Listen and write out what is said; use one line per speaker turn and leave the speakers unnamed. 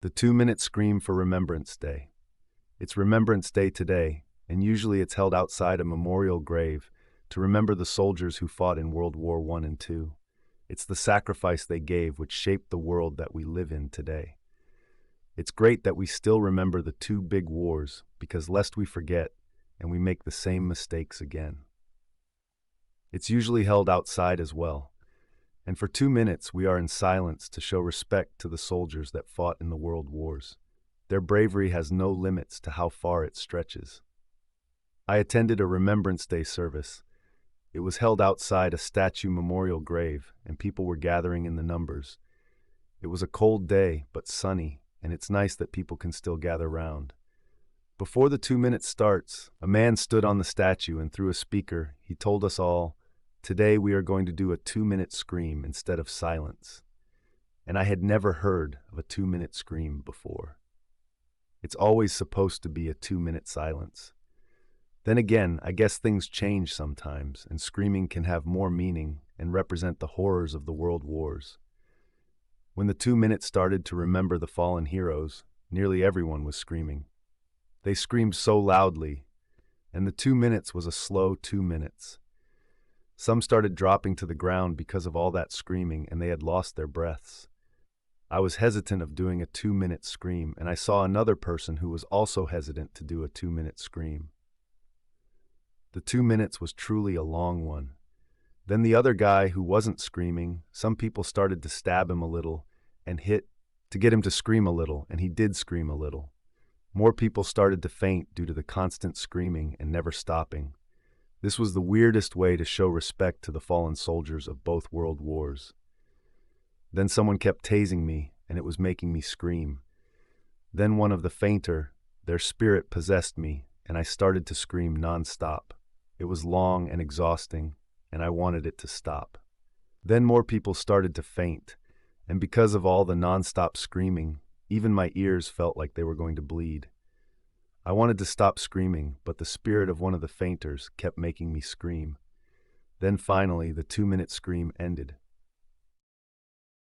The 2-minute scream for Remembrance Day. It's Remembrance Day today, and usually it's held outside a memorial grave to remember the soldiers who fought in World War I and II. It's the sacrifice they gave which shaped the world that we live in today. It's great that we still remember the two big wars because lest we forget and we make the same mistakes again. It's usually held outside as well. And for 2 minutes, we are in silence to show respect to the soldiers that fought in the world wars. Their bravery has no limits to how far it stretches. I attended a Remembrance Day service. It was held outside a statue memorial grave, and people were gathering in the numbers. It was a cold day, but sunny, and it's nice that people can still gather round. Before the 2 minutes starts, a man stood on the statue and through a speaker, he told us all, "Today we are going to do a 2-minute scream instead of silence." And I had never heard of a 2-minute scream before. It's always supposed to be a 2-minute silence. Then again, I guess things change sometimes, and screaming can have more meaning and represent the horrors of the world wars. When the 2 minutes started to remember the fallen heroes, nearly everyone was screaming. They screamed so loudly, and the 2 minutes was a slow 2 minutes. Some started dropping to the ground because of all that screaming, and they had lost their breaths. I was hesitant of doing a 2-minute scream, and I saw another person who was also hesitant to do a 2-minute scream. The 2 minutes was truly a long one. Then the other guy who wasn't screaming, some people started to stab him a little and hit to get him to scream a little, and he did scream a little. More people started to faint due to the constant screaming and never stopping. This was the weirdest way to show respect to the fallen soldiers of both world wars. Then someone kept tasing me, and it was making me scream. Then one of the fainter, their spirit possessed me, and I started to scream non-stop. It was long and exhausting, and I wanted it to stop. Then more people started to faint, and because of all the non-stop screaming, even my ears felt like they were going to bleed. I wanted to stop screaming, but the spirit of one of the fainters kept making me scream. Then finally, the 2-minute scream ended,